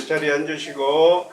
자리에 앉으시고.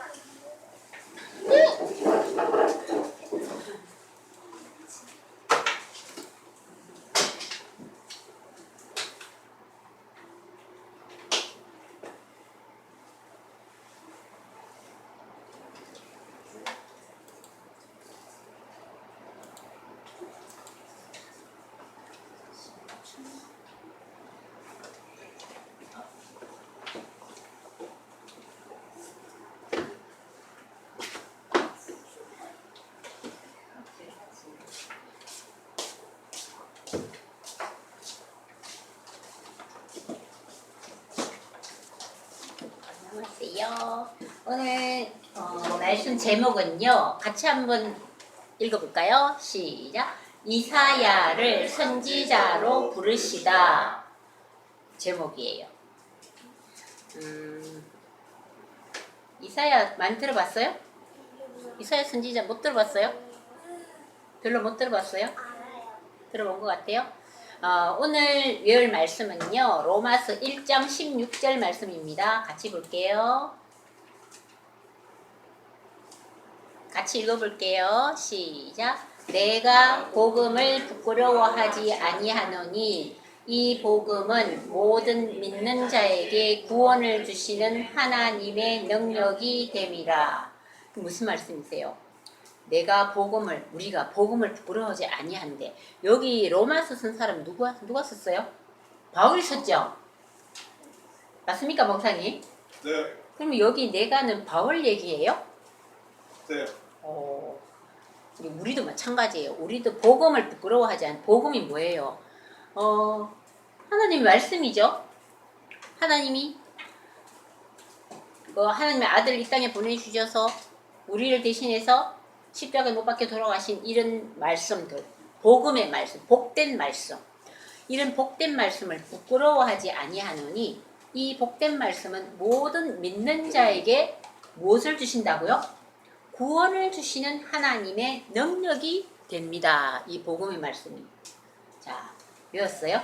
안녕하세요. 오늘 말씀 제목은요. 같이 한번 읽어볼까요? 시작. 이사야를 선지자로 부르시다. 제목이에요. 이사야 많이 들어봤어요? 이사야 선지자 못 들어봤어요? 별로 못 들어봤어요? 들어본 것 같아요? 오늘 외울 말씀은요. 로마서 1장 16절 말씀입니다. 같이 볼게요. 같이 읽어볼게요. 시작. 내가 복음을 부끄러워하지 아니하노니 이 복음은 모든 믿는 자에게 구원을 주시는 하나님의 능력이 됨이라. 무슨 말씀이세요? 우리가 복음을 부끄러워하지 아니한데, 여기 로마서 쓴 사람 누가 썼어요? 바울이 썼죠? 맞습니까, 목사님? 네. 그럼 여기 내가는 바울 얘기예요? 네. 우리도 마찬가지예요. 우리도 복음을 부끄러워하지 않아요. 복음이 뭐예요? 하나님의 말씀이죠. 하나님의 아들 이 땅에 보내주셔서 우리를 대신해서 십자가에 못 박혀 돌아가신 이런 말씀들, 복음의 말씀, 복된 말씀, 이런 복된 말씀을 부끄러워하지 아니하노니 이 복된 말씀은 모든 믿는 자에게 무엇을 주신다고요? 구원을 주시는 하나님의 능력이 됩니다. 이 복음의 말씀이. 자, 외웠어요?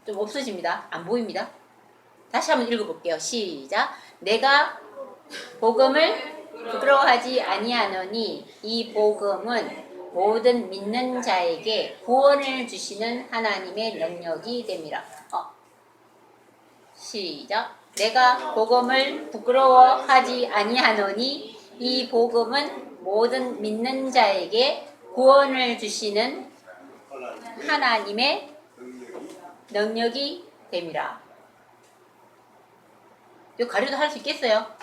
좀 없어집니다. 안 보입니다. 다시 한번 읽어볼게요. 시작. 내가 복음을 부끄러워하지 아니하노니 이 복음은 모든 믿는 자에게 구원을 주시는 하나님의 능력이 됨이라. 시작. 내가 복음을 부끄러워하지 아니하노니 이 복음은 모든 믿는 자에게 구원을 주시는 하나님의 능력이 됨이라. 이거 가려도 할 수 있겠어요?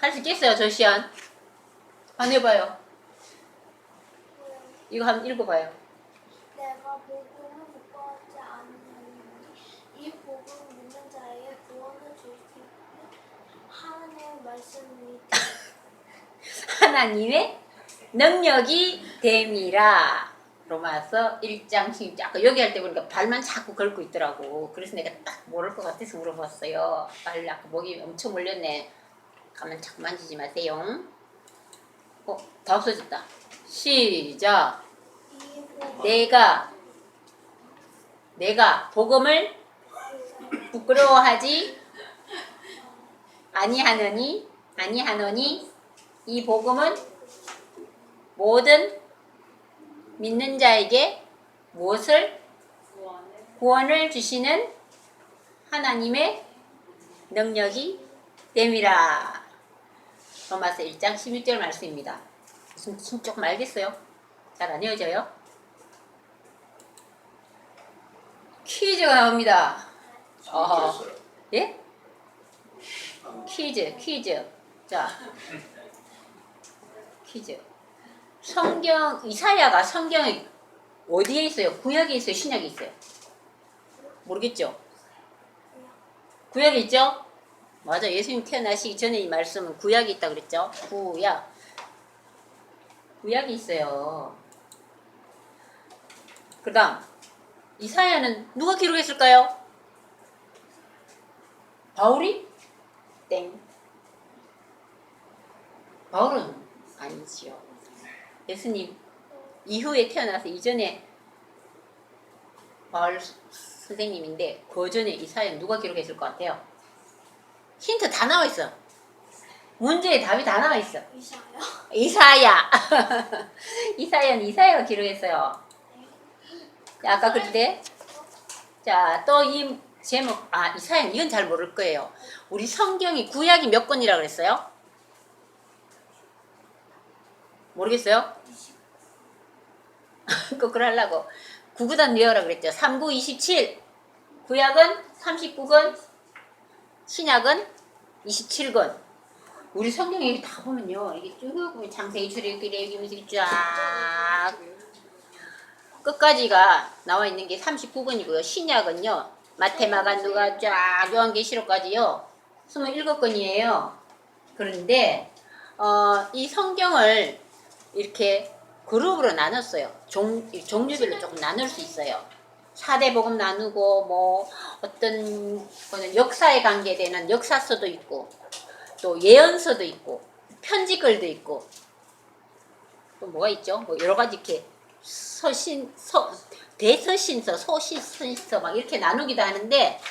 할 수 있겠어요, 조시안? 한번 해봐요. 이거 한번 읽어봐요. 내가 복음을 부끄러워하지 아니하노니 이 복음 믿는 자에게 구원을 주시는 하나님의 말씀이 하나님의 능력이 됨이라. 로마서 1장 16절. 아까 여기 할 때 보니까 발만 자꾸 걸고 있더라고. 그래서 내가 딱 모를 것 같아서 물어봤어요. 발 아까 목이 엄청 몰렸네. 가만 자꾸 만지지 마세요. 다 없어졌다. 시작. 내가 복음을 부끄러워하지 아니하노니 이 복음은 모든 믿는 자에게 무엇을? 구원을 주시는 하나님의 능력이 됨이라. 로마서 1장 16절 말씀입니다. 무슨 조금 알겠어요? 잘 안 외워져요? 퀴즈가 나옵니다. 예? 퀴즈. 자, 퀴즈. 이사야가 성경에 어디에 있어요? 구약에 있어요? 신약에 있어요? 모르겠죠? 구약에 있죠? 맞아. 예수님 태어나시기 전에 이 말씀은 구약에 있다고 그랬죠? 구약에 있어요. 그 다음 이사야는 누가 기록했을까요? 바울이? 땡. 바울은 아니지요. 예수님 이후에 태어나서 이전에 바울 선생님인데 그 전에 이사야 누가 기록했을 것 같아요? 힌트 다 나와 있어. 문제에 답이 다 나와 있어. 이사요? 이사야. 이사야가 기록했어요. 자, 아까 그때 자, 또 이 제목 이사야는 이건 잘 모를 거예요. 우리 성경이 구약이 몇 권이라 그랬어요? 모르겠어요? 거꾸로 하려고. 구구단 외워라 그랬죠. 39, 27. 구약은 39권, 신약은 27권. 우리 성경에 다 보면요. 이게 쭉 보면 창세기, 출애굽기, 레위기 쫙 끝까지가 나와 있는 게 39권이고요. 신약은요. 마태, 마가, 누가 쫙 요한계시록까지요. 27권이에요. 그런데 이 성경을 이렇게 그룹으로 나눴어요. 종류별로 조금 나눌 수 있어요. 4대 복음 나누고 뭐 어떤 거는 역사에 관계되는 역사서도 있고 또 예언서도 있고 편지글도 있고 또 뭐가 있죠? 뭐 여러 가지 이렇게 대서신서, 소신서 막 이렇게 나누기도 하는데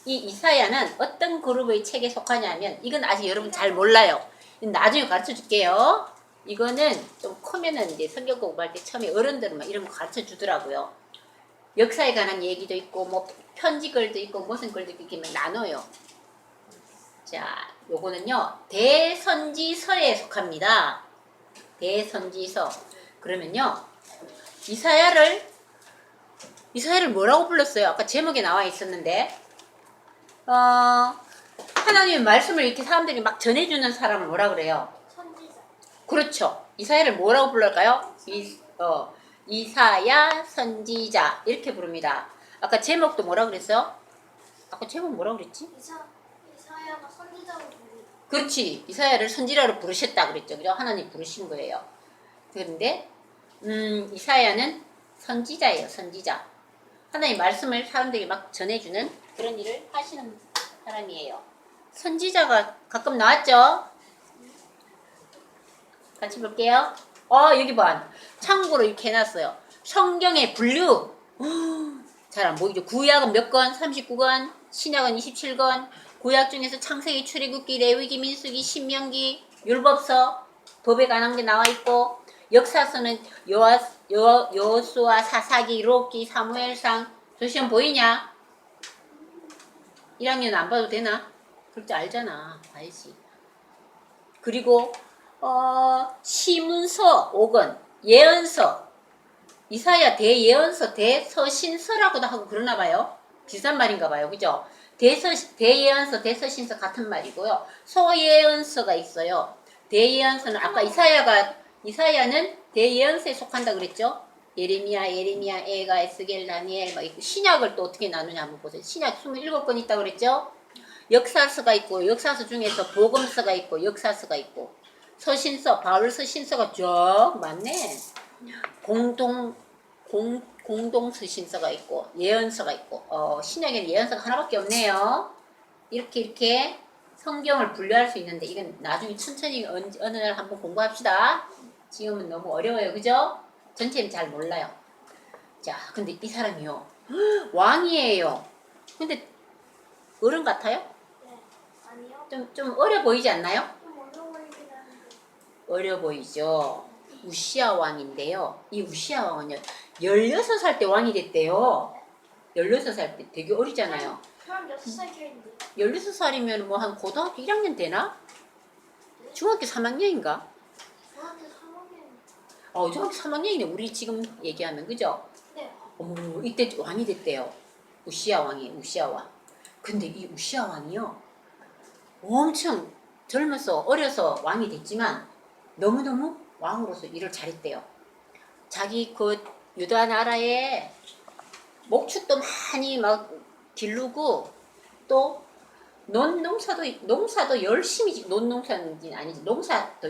이 이사야는 어떤 그룹의 책에 속하냐면 이건 아직 여러분 잘 몰라요. 나중에 가르쳐 줄게요. 이거는 좀 크면은 이제 성경 공부할 때 처음에 어른들은 막 이런 거 가르쳐 주더라고요. 역사에 관한 얘기도 있고 뭐 편지글도 있고 무슨 글도 있고 이렇게 나눠요. 자, 요거는요 대선지서에 속합니다. 대선지서. 그러면요 이사야를 뭐라고 불렀어요? 아까 제목에 나와 있었는데 하나님의 말씀을 이렇게 사람들이 막 전해주는 사람을 뭐라 그래요? 선지자. 그렇죠. 이사야를 뭐라고 불러까요? 이사야 선지자 이렇게 부릅니다. 아까 제목도 뭐라 그랬어요? 아까 제목 뭐라 그랬지? 이사야가 선지자로 부르다. 그렇지. 이사야를 선지자로 부르셨다 그랬죠. 그죠? 하나님 부르신 거예요. 그런데 이사야는 선지자예요. 선지자. 하나님 말씀을 사람들이 막 전해주는 그런 일을 하시는 사람이에요. 선지자가 가끔 나왔죠? 같이 볼게요. 여기 봐. 참고로 이렇게 해놨어요. 성경의 분류. 잘 안 보이죠? 구약은 몇 권? 39권. 신약은 27권. 구약 중에서 창세기, 출애굽기, 레위기, 민수기, 신명기, 율법서, 법에 관한 게 나와 있고 역사서는 여호수아, 사사기, 록기, 사무엘상. 저 시험 보이냐? 1학년 안 봐도 되나? 그럴 줄 알잖아. 알지. 그리고 시문서 5권, 예언서, 이사야 대예언서, 대서신서라고도 하고 그러나 봐요. 비슷한 말인가 봐요. 그죠? 대예언서, 대서신서 같은 말이고요. 소예언서가 있어요. 대예언서는 아까 이사야는 대예언서에 속한다 그랬죠? 예레미야, 에가, 에스겔, 다니엘 막 있고 신약을 또 어떻게 나누냐 한번 보세요. 신약 27권 있다고 그랬죠? 역사서가 있고 역사서 중에서 복음서가 있고 역사서가 있고 서신서, 바울 서신서가 쭉 많네. 공동 서신서가 있고 예언서가 있고 신약에는 예언서가 하나밖에 없네요. 이렇게 성경을 분류할 수 있는데 이건 나중에 천천히 어느 날 한번 공부합시다. 지금은 너무 어려워요. 그죠? 전체는 잘 몰라요. 자, 근데 이 사람이요. 왕이에요. 근데 어른 같아요? 네. 아니요. 좀 어려 보이지 않나요? 좀 어려워 보이긴 하는데. 어려 보이죠? 우시아 왕인데요. 이 우시아 왕은요. 16살 때 왕이 됐대요. 16살 때 되게 어리잖아요. 그럼 6살 차인데. 16살이면 뭐 한 고등학교 1학년 되나? 중학교 3학년인가? 중학교 3학년. 중학교 3학년이네. 우리 지금 얘기하면 그죠? 네. 이때 왕이 됐대요. 우시아 왕이 우시아 왕. 근데 이 우시아 왕이요. 엄청 젊어서 어려서 왕이 됐지만 너무너무 왕으로서 일을 잘했대요. 자기 그 유다 나라에 목축도 많이 막 기르고 또 농사도 열심히 짓고 논농사는 아니지 농사도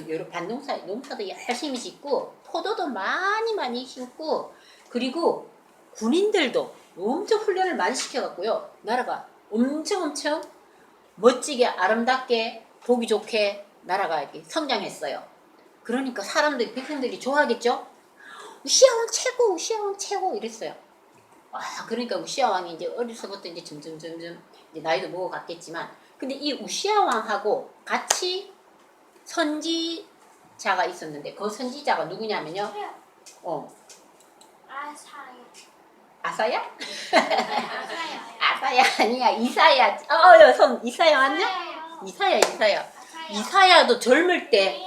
농사도 열심히 짓고 포도도 많이 심고 그리고 군인들도 엄청 훈련을 많이 시켜갖고요 나라가 엄청 멋지게 아름답게 보기 좋게 나라가 이렇게 성장했어요. 그러니까 백성들이 좋아하겠죠? 우시아 왕 최고 이랬어요. 그러니까 우시아 왕이 이제 어려서부터 이제 점점 이제 나이도 먹어갔겠지만, 근데 이 우시아 왕하고 같이 선지자가 있었는데 그 선지자가 누구냐면요. 아사야. 어, 아사야. 아사야? 아사야. 아사야 아니야, 이사야. 성 이사야 맞냐? 아사야. 이사야. 아사야. 이사야도 젊을 때,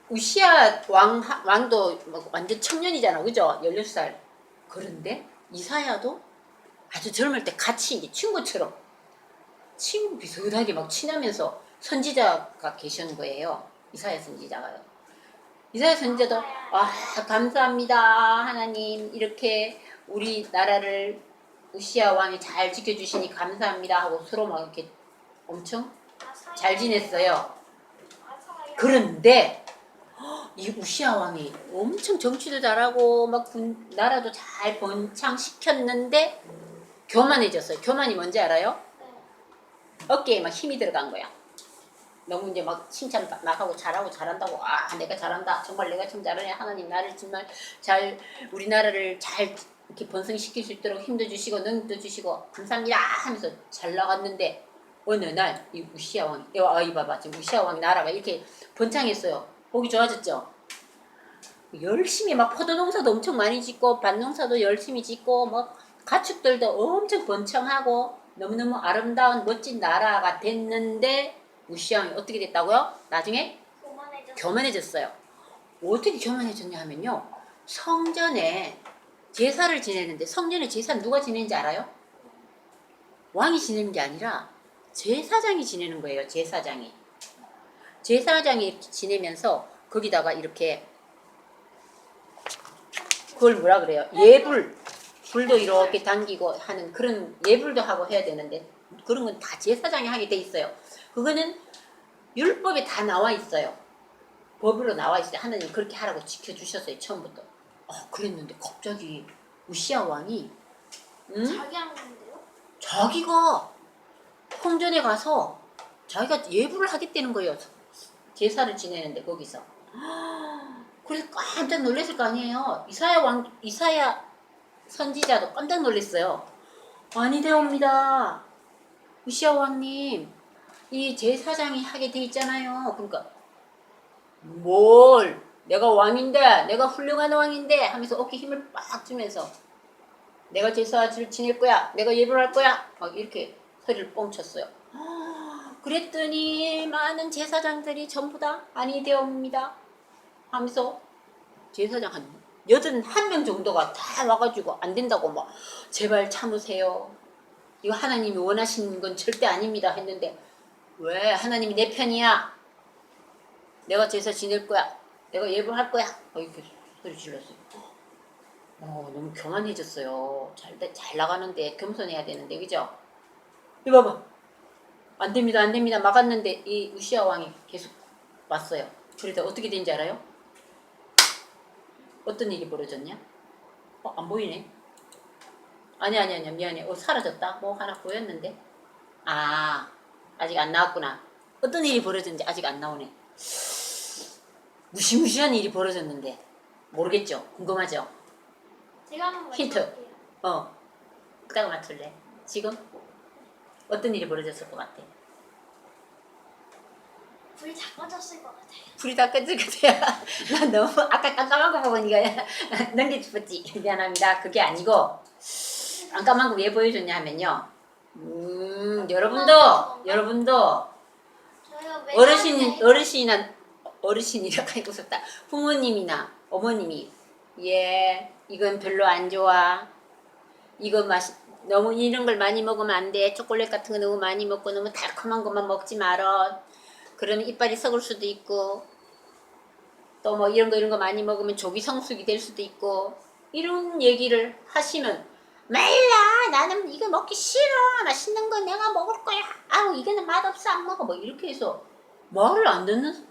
우시아 왕도 막 완전 청년이잖아, 그죠? 16살. 그런데 이사야도 아주 젊을 때 같이 이제 친구처럼 친구 비슷하게 막 친하면서 선지자가 계신 거예요. 이사야 선지자가요. 이사야 선지자도 감사합니다 하나님, 이렇게 우리 나라를 우시아 왕이 잘 지켜주시니 감사합니다 하고 서로 막 이렇게 엄청 잘 지냈어요. 그런데 이 우시아 왕이 엄청 정치도 잘하고 막 나라도 잘 번창시켰는데 교만해졌어요. 교만이 뭔지 알아요? 어깨에 막 힘이 들어간 거야. 너무 이제 막 칭찬 막 하고 잘한다고, 내가 잘한다, 정말 내가 참 잘하네, 하나님 나를 정말 잘, 우리나라를 잘 이렇게 번성시킬 수 있도록 힘도 주시고 능도 주시고 감사합니다 하면서 잘 나갔는데, 어느 날 이 우시아 왕이, 이 봐봐, 지금 우시아 왕이 나라가 이렇게 번창했어요. 보기 좋아졌죠? 열심히 막 포도 농사도 엄청 많이 짓고 밭 농사도 열심히 짓고 막 가축들도 엄청 번창하고 너무너무 아름다운 멋진 나라가 됐는데, 우시아 왕이 어떻게 됐다고요? 나중에 교만해졌어요. 어떻게 교만해졌냐 하면요, 성전에 제사를 지내는데, 성전에 제사는 누가 지내는지 알아요? 왕이 지내는 게 아니라 제사장이 지내는 거예요. 제사장이 지내면서 거기다가 이렇게, 그걸 뭐라 그래요? 불도 이렇게 당기고 하는 그런 예불도 하고 해야 되는데, 그런 건 다 제사장이 하게 돼 있어요. 그거는 율법에 다 나와 있어요. 법으로 나와 있어요. 하나님 그렇게 하라고 지켜주셨어요, 처음부터. 그랬는데 갑자기 우시아 왕이 자기 한 건데요? 자기가 성전에 가서 자기가 예불을 하겠다는 거예요. 제사를 지내는데 거기서. 그래서 깜짝 놀랐을 거 아니에요. 이사야 선지자도 깜짝 놀랐어요. 아니되옵니다, 우시아 왕님, 이 제사장이 하게 돼 있잖아요. 그러니까 뭘, 내가 왕인데, 내가 훌륭한 왕인데 하면서 어깨 힘을 빡 주면서 내가 제사를 지낼 거야, 내가 예불할 거야, 막 이렇게 소리를 뻥쳤어요. 그랬더니 많은 제사장들이 전부 다 아니되옵니다 하면서, 제사장 한 81명 정도가 다 와가지고 안 된다고 막, 제발 참으세요, 이거 하나님이 원하시는 건 절대 아닙니다 했는데, 왜 하나님이 내 편이야, 내가 제사 지낼 거야, 내가 예불할 거야, 이렇게 소리 질렀어요. 너무 교만해졌어요. 잘 나가는데 겸손해야 되는데, 그죠? 이거 봐봐, 안 됩니다 막았는데 이 우시아 왕이 계속 왔어요. 그래서 어떻게 된지 알아요? 어떤 일이 벌어졌냐? 안 보이네. 아니야 미안해. 사라졌다. 뭐 하나 보였는데. 아직 안 나왔구나. 어떤 일이 벌어졌는지 아직 안 나오네. 무시무시한 일이 벌어졌는데 모르겠죠? 궁금하죠? 제가 한번 힌트. 맞춰볼게요. 그다가 맞출래? 지금 어떤 일이 벌어졌을 것 같아? 불이 다 꺼졌을 것 같아요. 불이 다 꺼질 것 같아요. 난 너무 아까 깜깜한 거 보니까 넘겨 싶었지. 미안합니다. 그게 아니고, 깜깜한 거 왜 보여줬냐 하면요, 여러분도 저희가 어르신이라고 하니까 웃었다. 부모님이나 어머님이, 이건 별로 안 좋아, 이거 너무 이런 걸 많이 먹으면 안 돼, 초콜릿 같은 거 너무 많이 먹고 너무 달콤한 것만 먹지 말어, 그러면 이빨이 썩을 수도 있고, 또 뭐 이런 거 많이 먹으면 조기 성숙이 될 수도 있고, 이런 얘기를 하시면, 말라, 나는 이거 먹기 싫어, 맛있는 거 내가 먹을 거야, 이거는 맛없어, 안 먹어, 뭐 이렇게 해서 말을 안 듣는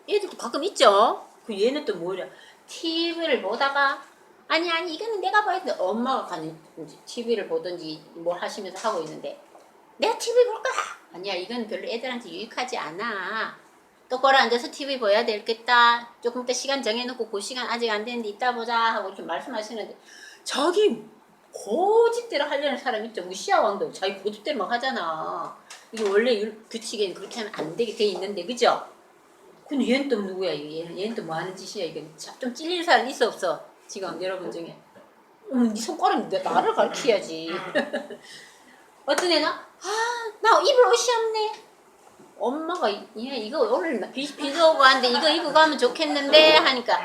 애들도 가끔 있죠. 그 얘는 또 뭐냐, TV를 보다가 아니 이거는 내가 봐야 돼, 엄마가 가는 TV를 보든지 뭘 하시면서 하고 있는데, 내가 TV 볼 거야, 아니야, 이건 별로 애들한테 유익하지 않아, 똑바로 앉아서 TV 봐야 되겠다. 조금 더 시간 정해놓고 그 시간 아직 안 됐는데 이따 보자 하고 이렇게 말씀하시는데 저기 고집대로 하려는 사람 있죠. 무시야 왕도 자기 고집대로 막 하잖아. 이게 원래 규칙에는 그렇게 하면 안 되게 돼 있는데 그죠? 근데 얘는 또 누구야? 얘는 또 뭐 하는 짓이야? 이게 좀 찔리는 사람 있어 없어? 지금 여러분 중에 네 손가락 나를 가르쳐야지. 어떤 애나 나 입을 옷이 없네. 엄마가 얘 이거 오늘 비도 오고 하는데 이거 입고 가면 좋겠는데 하니까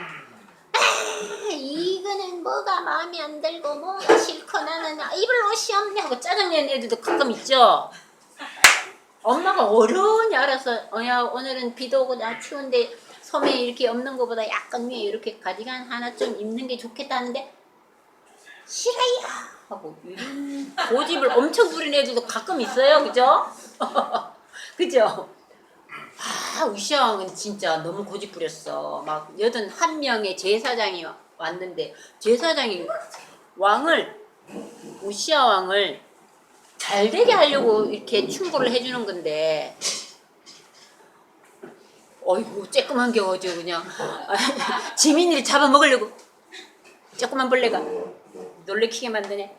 이거는 뭐가 마음에 안 들고 뭐가 싫고 나는 입을 옷이 없네 하고 짜증내는 애들도 가끔 있죠. 엄마가 어려운지 알아서 야 오늘은 비도 오고 나 추운데 소매 이렇게 없는 것보다 약간 위에 이렇게 가디건 하나 좀 입는 게 좋겠다 하는데 싫어요 하고 이런 고집을 엄청 부리는 애들도 가끔 있어요. 그죠? 그죠? 우시아왕은 진짜 너무 고집 부렸어. 막 81명의 제사장이 왔는데 제사장이 우시아왕을 잘 되게 하려고 이렇게 충고를 해주는 건데 어이구 쬐끄만 게 어디 그냥 지민이를 잡아먹으려고 조그만 벌레가 놀래키게 만드네.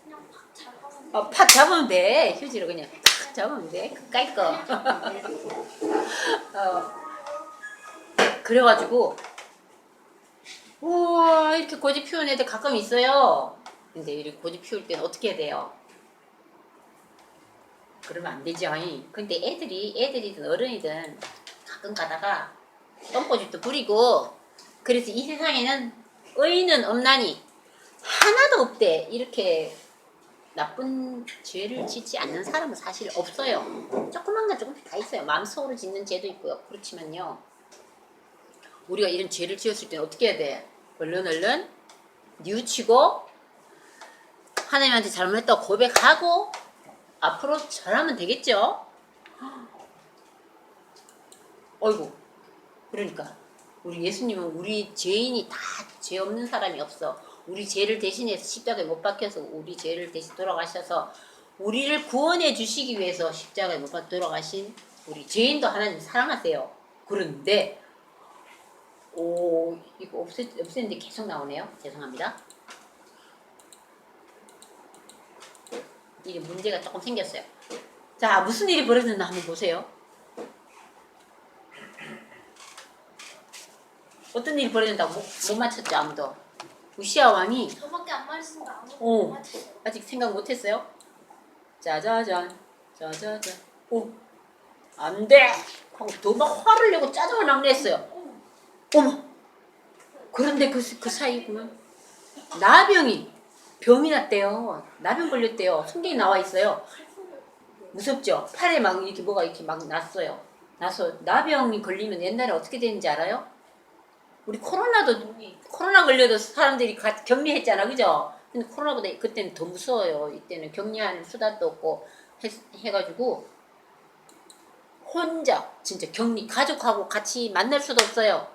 그냥 팍 잡아서. 팍 잡으면 돼. 휴지로 그냥 팍 잡으면 돼. 그까이 거. 그래가지고 우와 이렇게 고집 피우는 애들 가끔 있어요. 근데 이렇게 고집 피울 때는 어떻게 해야 돼요? 그러면 안 되죠. 근데 애들이든 어른이든 가끔 가다가 똥꼬집도 부리고 그래서 이 세상에는 의인은 없나니 하나도 없대. 이렇게 나쁜 죄를 짓지 않는 사람은 사실 없어요. 조그만 건 조금씩 다 있어요. 마음속으로 짓는 죄도 있고요. 그렇지만요. 우리가 이런 죄를 지었을 때는 어떻게 해야 돼? 얼른 뉘우치고 하나님한테 잘못했다고 고백하고 앞으로 잘하면 되겠죠? 어이구 그러니까 우리 예수님은 우리 죄인이 다 죄 없는 사람이 없어. 우리 죄를 대신해서 십자가에 못 박혀서 우리 죄를 대신 돌아가셔서 우리를 구원해 주시기 위해서 십자가에 못 박혀 돌아가신 우리 죄인도 하나님 사랑하세요. 그런데 이거 없앴는데 계속 나오네요. 죄송합니다. 이게 문제가 조금 생겼어요. 자 무슨 일이 벌어졌나 한번 보세요. 어떤 일이 벌어진다고 못 맞췄죠 아무도. 우시아 왕이 저밖에 안 말했으니까 아무도 못 맞췄어요. 아직 생각 못했어요? 짜자잔 안돼 하고 도막 화를 내고 짜증을 막 냈어요. 어머 그런데 그 사이 보면 병이 났대요. 나병 걸렸대요. 성경에 나와 있어요. 무섭죠? 팔에 막 이렇게 뭐가 이렇게 막 났어요. 나서 나병이 걸리면 옛날에 어떻게 되는지 알아요? 우리 코로나 걸려도 사람들이 격리했잖아, 그죠? 근데 코로나보다 그때는 더 무서워요. 이때는 격리하는 수단도 없고 해가지고 혼자 진짜 격리 가족하고 같이 만날 수도 없어요.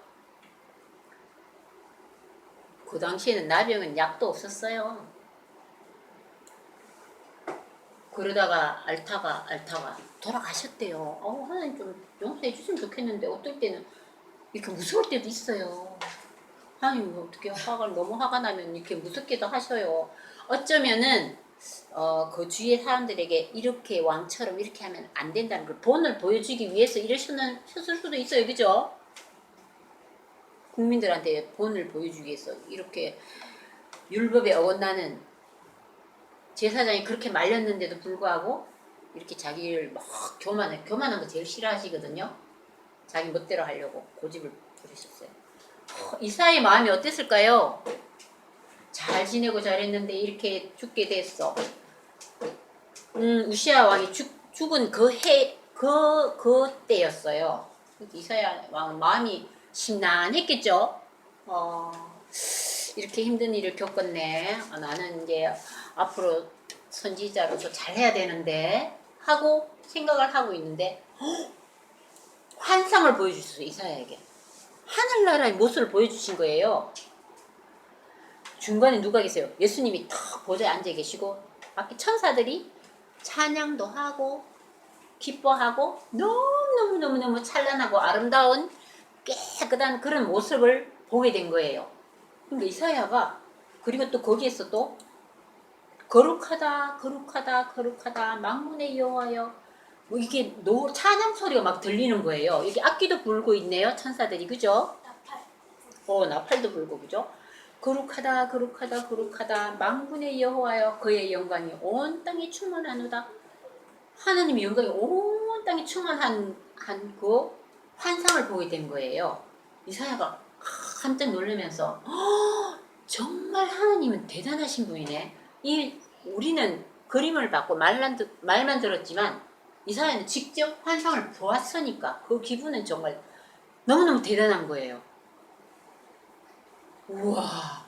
그 당시에는 나병은 약도 없었어요. 그러다가 앓다가 돌아가셨대요. 하나님 좀 용서해 주시면 좋겠는데 어떨 때는 이렇게 무서울 때도 있어요. 하나님 어떻게 너무 화가 나면 이렇게 무섭게도 하셔요. 어쩌면은 그 주위의 사람들에게 이렇게 왕처럼 이렇게 하면 안 된다는 걸 본을 보여주기 위해서 이러셨을 수도 있어요. 그죠? 국민들한테 본을 보여주기 위해서 이렇게 율법에 어긋나는 제사장이 그렇게 말렸는데도 불구하고 이렇게 자기를 막 교만한 거 제일 싫어하시거든요. 자기 멋대로 하려고 고집을 부리셨어요. 이사야의 마음이 어땠을까요? 잘 지내고 잘했는데 이렇게 죽게 됐어. 우시아 왕이 죽은 그 때였어요. 이사야 왕은 마음이 심란했겠죠. 이렇게 힘든 일을 겪었네. 나는 이제 앞으로 선지자로서 잘해야 되는데 하고 생각을 하고 있는데 환상을 보여주셨어요. 이사야에게 하늘나라의 모습을 보여주신 거예요. 중간에 누가 계세요? 예수님이 탁 보좌에 앉아 계시고 밖에 천사들이 찬양도 하고 기뻐하고 너무너무너무너무 찬란하고 아름다운 깨끗한 그런 모습을 보게 된 거예요. 근데 이사야가 그리고 또 거기에서 또 거룩하다 거룩하다 거룩하다 만군의 여호와여 뭐 이게 찬양 소리가 막 들리는 거예요. 여기 악기도 불고 있네요. 천사들이 그죠? 나팔. 나팔도 불고 그죠? 거룩하다 거룩하다 거룩하다 만군의 여호와여 그의 영광이 온 땅에 충만하노다. 하나님의 영광이 온 땅에 충만한 그 환상을 보게 된 거예요. 이사야가 깜짝 놀라면서 정말 하나님은 대단하신 분이네. 우리는 그림을 받고 말만 들었지만 이사야는 직접 환상을 보았으니까 그 기분은 정말 너무너무 대단한 거예요. 우와,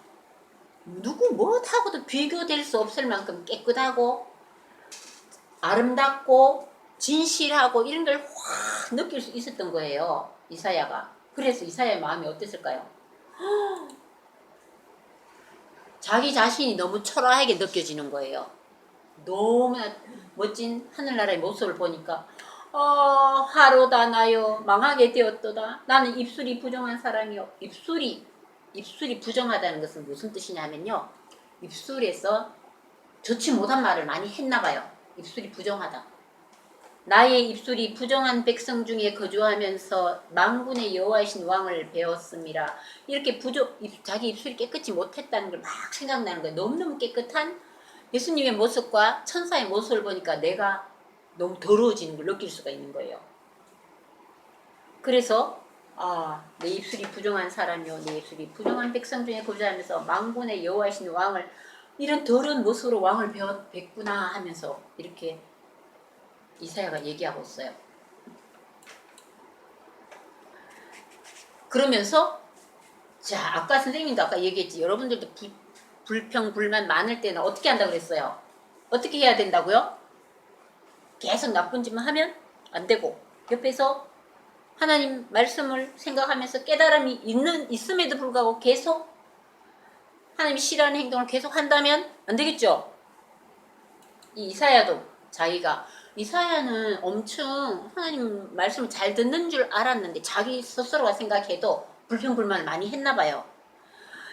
누구 뭐하고도 비교될 수 없을 만큼 깨끗하고 아름답고 진실하고 이런 걸 확 느낄 수 있었던 거예요. 이사야가. 그래서 이사야의 마음이 어땠을까요? 자기 자신이 너무 초라하게 느껴지는 거예요. 너무나 멋진 하늘나라의 모습을 보니까 화로다 나요 망하게 되었도다. 나는 입술이 부정한 사람이요. 입술이 부정하다는 것은 무슨 뜻이냐면요. 입술에서 좋지 못한 말을 많이 했나 봐요. 입술이 부정하다. 나의 입술이 부정한 백성 중에 거주하면서 만군의 여호와이신 왕을 배웠습니다. 이렇게 자기 입술이 깨끗이 못했다는 걸 막 생각나는 거예요. 너무너무 깨끗한 예수님의 모습과 천사의 모습을 보니까 내가 너무 더러워지는 걸 느낄 수가 있는 거예요. 그래서 내 입술이 부정한 사람이요 내 입술이 부정한 백성 중에 거주하면서 만군의 여호와이신 왕을 이런 더러운 모습으로 왕을 뵙구나 하면서 이렇게 이사야가 얘기하고 있어요. 그러면서 자 아까 선생님도 아까 얘기했지. 여러분들도 불평 불만 많을 때는 어떻게 한다고 그랬어요? 어떻게 해야 된다고요? 계속 나쁜 짓만 하면 안 되고 옆에서 하나님 말씀을 생각하면서 깨달음이 있음에도 불구하고 계속 하나님이 싫어하는 행동을 계속 한다면 안 되겠죠? 이사야도 이사야는 엄청 하나님 말씀을 잘 듣는 줄 알았는데 자기 스스로가 생각해도 불평불만을 많이 했나 봐요.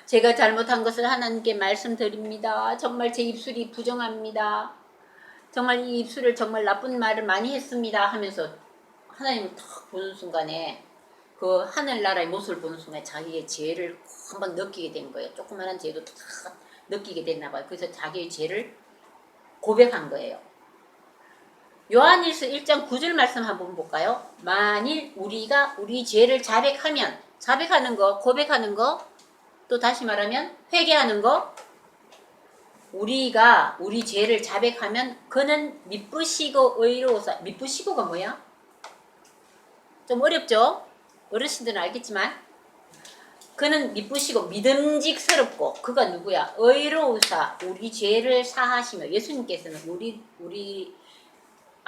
제가 잘못한 것을 하나님께 말씀드립니다. 정말 제 입술이 부정합니다. 정말 이 입술을 정말 나쁜 말을 많이 했습니다 하면서 하나님을 탁 보는 순간에 그 하늘나라의 모습을 보는 순간에 자기의 죄를 한번 느끼게 된 거예요. 조그마한 죄도 탁 느끼게 됐나 봐요. 그래서 자기의 죄를 고백한 거예요. 요한일서 1장 9절 말씀 한번 볼까요? 만일 우리가 우리 죄를 자백하는 거, 고백하는 거, 또 다시 말하면 회개하는 거, 우리가 우리 죄를 자백하면 그는 미쁘시고 의로우사. 미쁘시고가 뭐야? 좀 어렵죠? 어르신들은 알겠지만 그는 미쁘시고 믿음직스럽고 그가 누구야? 의로우사. 우리 죄를 사하시며 예수님께서는 우리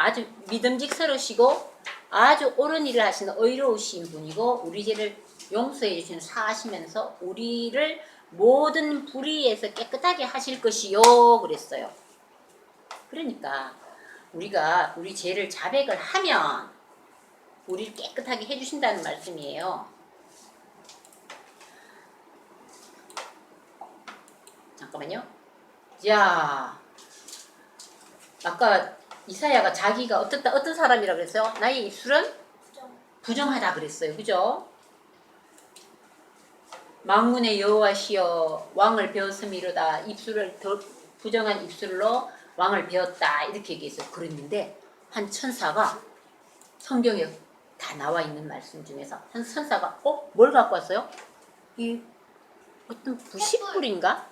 아주 믿음직스러우시고 아주 옳은 일을 하시는 의로우신 분이고 우리 죄를 용서해 주시는 사하시면서 우리를 모든 불의에서 깨끗하게 하실 것이요 그랬어요. 그러니까 우리가 우리 죄를 자백을 하면 우리를 깨끗하게 해주신다는 말씀이에요. 잠깐만요. 자, 아까 이사야가 자기가 어떤 사람이라 그랬어요? 나의 입술은 부정하다 그랬어요. 그죠? 만군의 여호와시여 왕을 배웠음이로다. 부정한 입술로 왕을 배웠다. 이렇게 얘기해서 그랬는데 한 천사가 성경에 다 나와 있는 말씀 중에서 한 천사가 뭘 갖고 왔어요? 이 어떤 부싯불인가?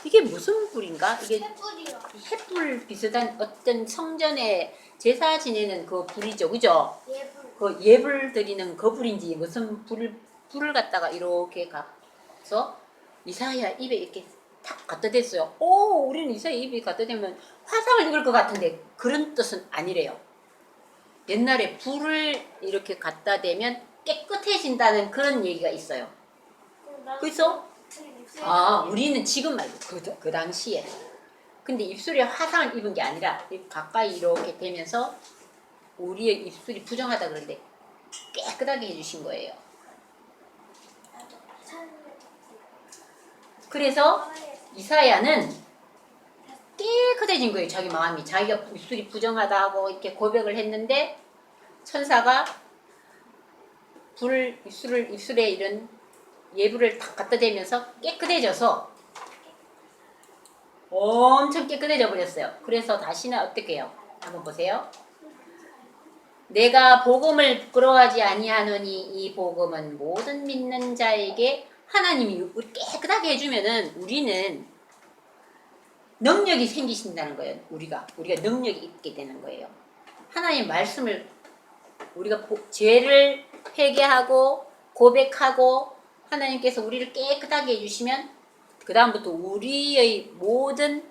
이게 무슨 불인가? 이게 횃불이요. 횃불 비슷한 어떤 성전에 제사 지내는 그 불이죠, 그죠? 예불. 그 예불 드리는 그 불인지 무슨 불을 갖다가 이렇게 가서 이사야 입에 이렇게 탁 갖다 댔어요. 우리는 이사야 입에 갖다 대면 화상을 입을 것 같은데 그런 뜻은 아니래요. 옛날에 불을 이렇게 갖다 대면 깨끗해진다는 그런 얘기가 있어요. 그래서 우리는 지금 말고 그 당시에 근데 입술에 화상을 입은 게 아니라 가까이 이렇게 되면서 우리의 입술이 부정하다 그러는데 깨끗하게 해주신 거예요. 나도 하나님을 그래서 이사야는 깨끗해진 거예요. 자기 마음이. 자기가 입술이 부정하다 하고 이렇게 고백을 했는데 천사가 입술에 이런 예불을 탁 갖다 대면서 깨끗해져서 엄청 깨끗해져 버렸어요. 그래서 다시는 어떻게 해요? 한번 보세요. 내가 복음을 부끄러워하지 아니하노니 이 복음은 모든 믿는 자에게 하나님이 깨끗하게 해주면은 우리는 능력이 생기신다는 거예요. 우리가 능력이 있게 되는 거예요. 하나님의 말씀을 우리가 죄를 회개하고 고백하고 하나님께서 우리를 깨끗하게 해주시면 그 다음부터 우리의 모든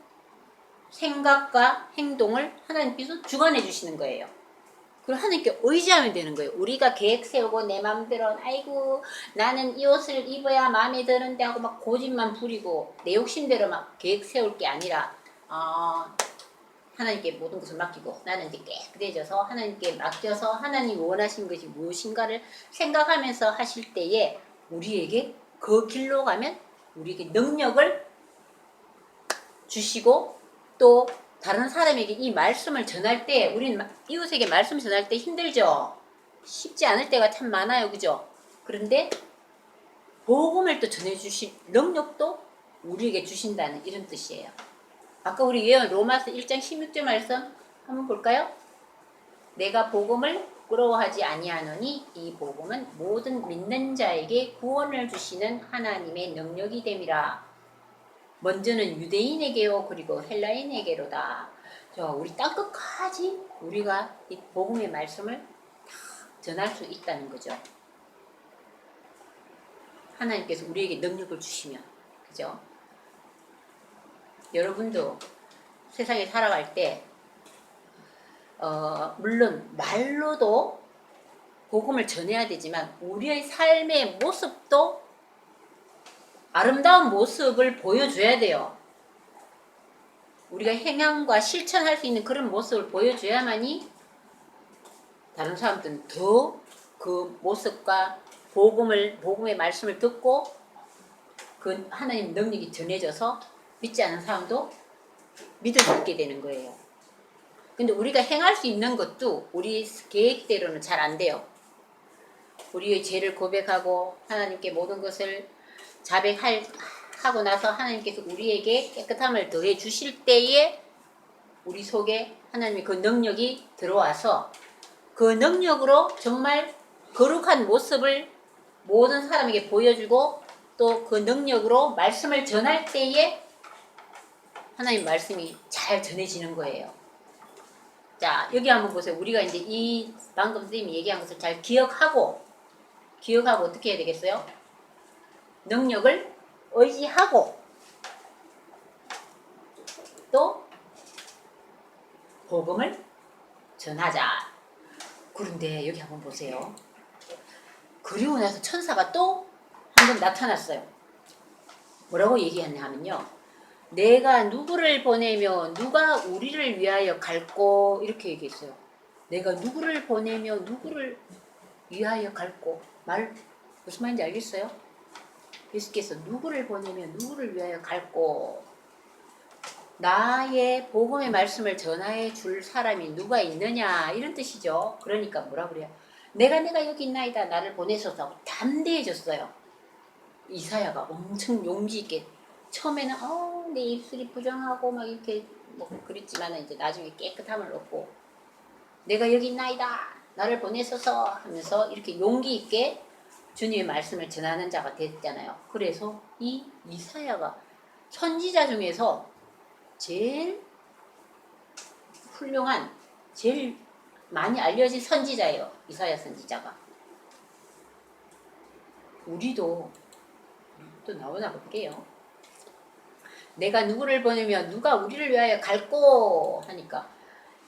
생각과 행동을 하나님께서 주관해 주시는 거예요. 그리고 하나님께 의지하면 되는 거예요. 우리가 계획 세우고 내 마음대로 아이고 나는 이 옷을 입어야 마음에 드는데 하고 막 고집만 부리고 내 욕심대로 막 계획 세울 게 아니라 하나님께 모든 것을 맡기고 나는 이제 깨끗해져서 하나님께 맡겨서 하나님이 원하신 것이 무엇인가를 생각하면서 하실 때에 우리에게 그 길로 가면 우리에게 능력을 주시고 또 다른 사람에게 이 말씀을 전할 때 우리는 이웃에게 말씀 전할 때 힘들죠. 쉽지 않을 때가 참 많아요. 그죠? 그런데 복음을 또 전해주실 능력도 우리에게 주신다는 이런 뜻이에요. 아까 우리 예언 로마서 1장 16절 말씀 한번 볼까요? 내가 복음을 부끄러워하지 아니하노니 이 복음은 모든 믿는 자에게 구원을 주시는 하나님의 능력이 됨이라. 먼저는 유대인에게요 그리고 헬라인에게로다. 우리 땅끝까지 우리가 이 복음의 말씀을 다 전할 수 있다는 거죠. 하나님께서 우리에게 능력을 주시면, 그죠? 여러분도 세상에 살아갈 때 물론 말로도 복음을 전해야 되지만 우리의 삶의 모습도 아름다운 모습을 보여줘야 돼요. 우리가 행함과 실천할 수 있는 그런 모습을 보여줘야만이 다른 사람들은 더 그 모습과 복음의 말씀을 듣고 그 하나님 능력이 전해져서 믿지 않은 사람도 믿을 수 있게 되는 거예요. 근데 우리가 행할 수 있는 것도 우리 계획대로는 잘 안 돼요. 우리의 죄를 고백하고 하나님께 모든 것을 자백하고 나서 하나님께서 우리에게 깨끗함을 더해 주실 때에 우리 속에 하나님의 그 능력이 들어와서 그 능력으로 정말 거룩한 모습을 모든 사람에게 보여주고 또 그 능력으로 말씀을 전할 때에 하나님 말씀이 잘 전해지는 거예요. 자, 여기 한번 보세요. 우리가 이제 이 방금 선생님이 얘기한 것을 잘 기억하고 어떻게 해야 되겠어요? 능력을 의지하고 또 복음을 전하자. 그런데 여기 한번 보세요. 그리고 나서 천사가 또 한 번 나타났어요. 뭐라고 얘기했냐 하면요. 내가 누구를 보내며 누가 우리를 위하여 갈꼬 이렇게 얘기했어요. 내가 누구를 보내며 누구를 위하여 갈꼬 무슨 말인지 알겠어요? 예수께서 누구를 보내며 누구를 위하여 갈꼬 나의 복음의 말씀을 전하여 줄 사람이 누가 있느냐 이런 뜻이죠. 그러니까 뭐라 그래요? 내가 여기 있나이다 나를 보내소서 담대해졌어요. 이사야가 엄청 용기 있게 처음에는 내 입술이 부정하고 막 이렇게 뭐 그랬지만 이제 나중에 깨끗함을 얻고 내가 여기 있나이다 나를 보내소서 하면서 이렇게 용기 있게 주님의 말씀을 전하는 자가 됐잖아요. 그래서 이 이사야가 선지자 중에서 제일 훌륭한 제일 많이 알려진 선지자예요. 이사야 선지자가. 우리도 또 나오나 볼게요. 내가 누구를 보내면 누가 우리를 위하여 갈꼬 하니까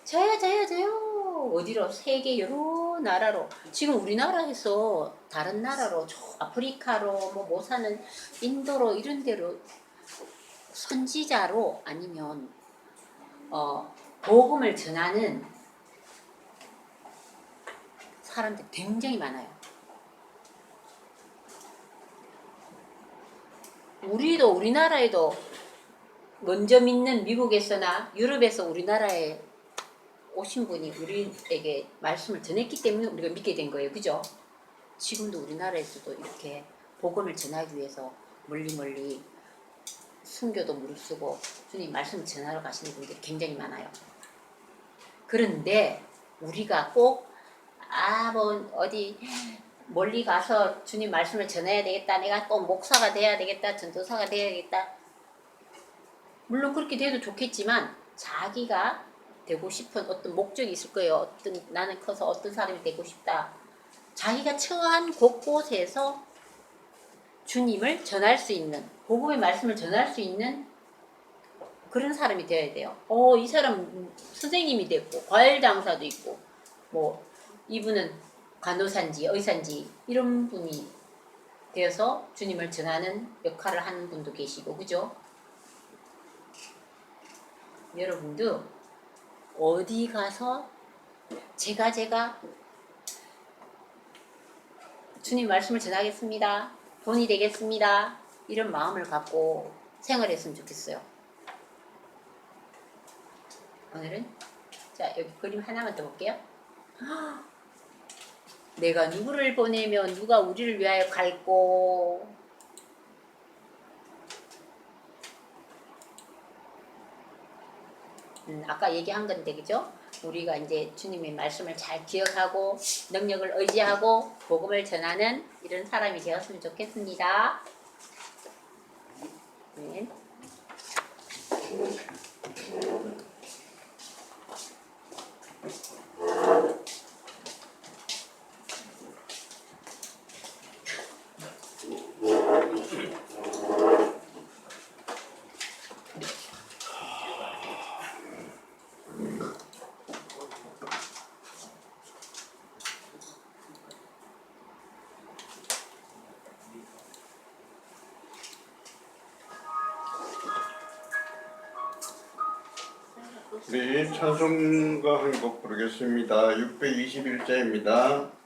저요 어디로 세계 여러 나라로 지금 우리나라에서 다른 나라로 저 아프리카로 뭐 못 사는 인도로 이런 데로 선지자로 아니면 복음을 전하는 사람들이 굉장히 많아요. 우리나라에도 먼저 믿는 미국에서나 유럽에서 우리나라에 오신 분이 우리에게 말씀을 전했기 때문에 우리가 믿게 된 거예요. 그죠? 지금도 우리나라에서도 이렇게 복음을 전하기 위해서 멀리 순교도 무릅쓰고 주님 말씀을 전하러 가시는 분들이 굉장히 많아요. 그런데 우리가 꼭 뭐 어디 멀리 가서 주님 말씀을 전해야 되겠다, 내가 꼭 목사가 돼야 되겠다, 전도사가 돼야 되겠다, 물론 그렇게 돼도 좋겠지만 자기가 되고 싶은 어떤 목적이 있을 거예요. 나는 커서 어떤 사람이 되고 싶다. 자기가 처한 곳곳에서 주님을 전할 수 있는, 복음의 말씀을 전할 수 있는 그런 사람이 되어야 돼요. 이 사람 선생님이 됐고 과일 장사도 있고 뭐 이분은 간호사인지 의사인지 이런 분이 되어서 주님을 전하는 역할을 하는 분도 계시고, 그죠? 여러분도 어디 가서 제가 주님 말씀을 전하겠습니다, 돈이 되겠습니다, 이런 마음을 갖고 생활했으면 좋겠어요. 오늘은 자, 여기 그림 하나만 더 볼게요. 내가 누구를 보내면 누가 우리를 위하여 갈고, 아까 얘기한 건데, 그죠? 우리가 이제 주님의 말씀을 잘 기억하고 능력을 의지하고 복음을 전하는 이런 사람이 되었으면 좋겠습니다. 네. 우리 찬송가 한 곡 부르겠습니다. 621자입니다.